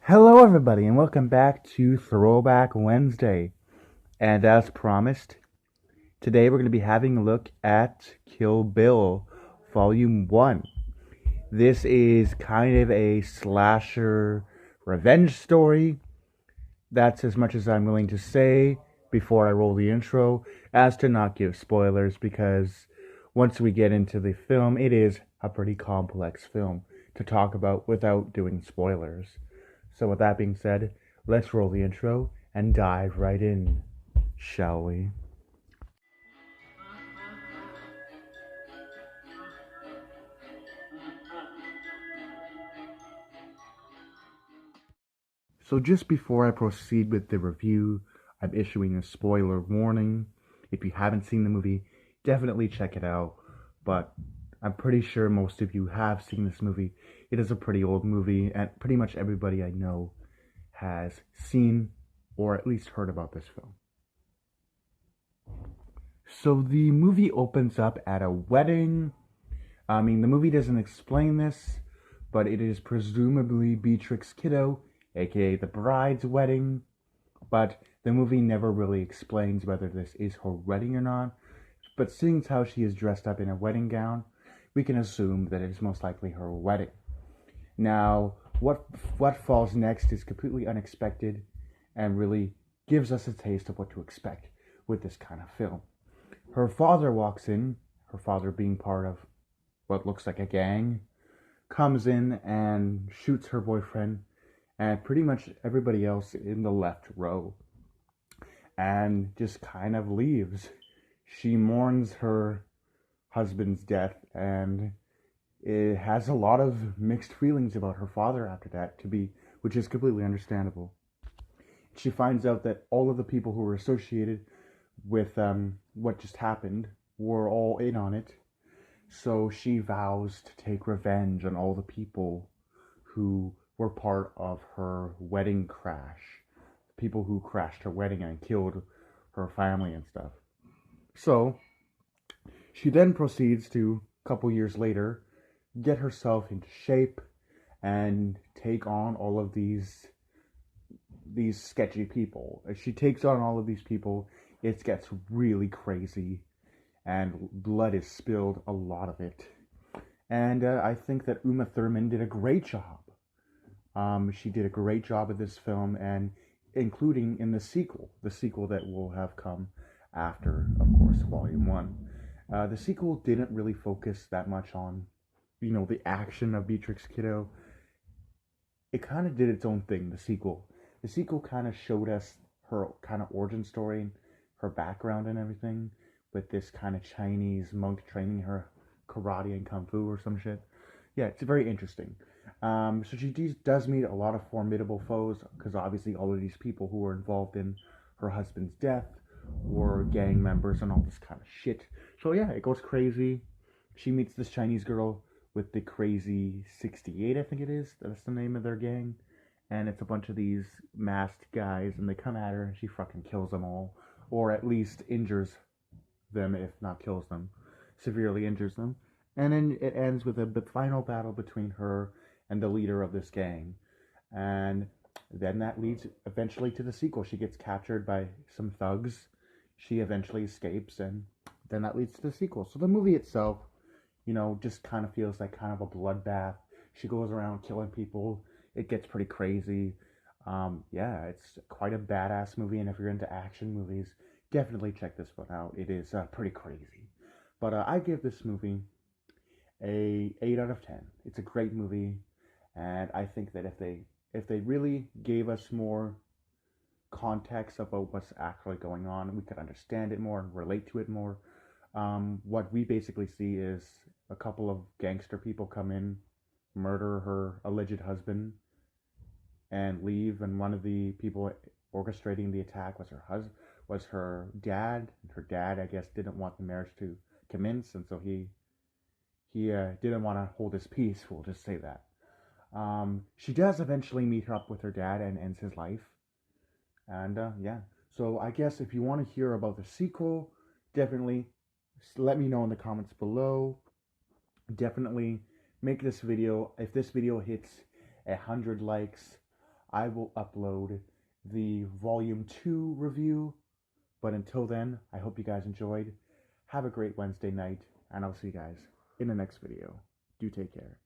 Hello, everybody, and welcome back to Throwback Wednesday. And as promised, today we're going to be having a look at Kill Bill Volume 1. This is kind of a slasher revenge story. That's as much as I'm willing to say before I roll the intro, as to not give spoilers, because once we get into the film, it is a pretty complex film to talk about without doing spoilers. So, with that being said, let's roll the intro and dive right in, shall we? So, just before I proceed with the review, I'm issuing a spoiler warning. If you haven't seen the movie, definitely check it out. But I'm pretty sure most of you have seen this movie. It is a pretty old movie, and pretty much everybody I know has seen or at least heard about this film. So the movie opens up at a wedding. I mean, the movie doesn't explain this, but it is presumably Beatrix Kiddo, aka the bride's wedding. But the movie never really explains whether this is her wedding or not. But seeing as how she is dressed up in a wedding gown, we can assume that it is most likely her wedding. Now, what falls next is completely unexpected and really gives us a taste of what to expect with this kind of film. Her father walks in, her father being part of what looks like a gang, comes in and shoots her boyfriend and pretty much everybody else in the left row and just kind of leaves. She mourns her husband's death and it has a lot of mixed feelings about her father after that, which is completely understandable. She finds out that all of the people who were associated with what just happened were all in on it. So she vows to take revenge on all the people who were part of her wedding crash. People who crashed her wedding and killed her family and stuff. So she then proceeds to, a couple years later, get herself into shape and take on all of these sketchy people. As she takes on all of these people, it gets really crazy and blood is spilled, a lot of it. And I think that Uma Thurman did a great job. She did a great job of this film, and including in the sequel that will have come after, of course, Volume 1. The sequel didn't really focus that much on, the action of Beatrix Kiddo. It kind of did its own thing, the sequel. The sequel kind of showed us her kind of origin story, her background and everything, with this kind of Chinese monk training her karate and kung fu or some shit. Yeah, it's very interesting. So she does meet a lot of formidable foes, because obviously all of these people who were involved in her husband's death were gang members and all this kind of shit. So yeah, it goes crazy. She meets this Chinese girl with the crazy 68, I think it is. That's the name of their gang. And it's a bunch of these masked guys, and they come at her, and she fucking kills them all. Or at least injures them, if not kills them. Severely injures them. And then it ends with a final battle between her and the leader of this gang. And then that leads eventually to the sequel. She gets captured by some thugs. She eventually escapes, and then that leads to the sequel. So the movie itself, just kind of feels like kind of a bloodbath. She goes around killing people. It gets pretty crazy. Yeah, it's quite a badass movie, and if you're into action movies, definitely check this one out. It is pretty crazy. But I give this movie a 8 out of 10. It's a great movie, and I think that if they really gave us more context about what's actually going on, we could understand it more and relate to it more. What we basically see is a couple of gangster people come in, murder her alleged husband, and leave. And one of the people orchestrating the attack was her dad. Her dad, I guess, didn't want the marriage to commence, and so he didn't want to hold his peace. We'll just say that. She does eventually meet up with her dad and ends his life. And yeah, so I guess if you want to hear about the sequel, definitely let me know in the comments below. Definitely make this video. If this video hits 100 likes, I will upload the Volume 2 review. But until then, I hope you guys enjoyed. Have a great Wednesday night, and I'll see you guys in the next video. Do take care.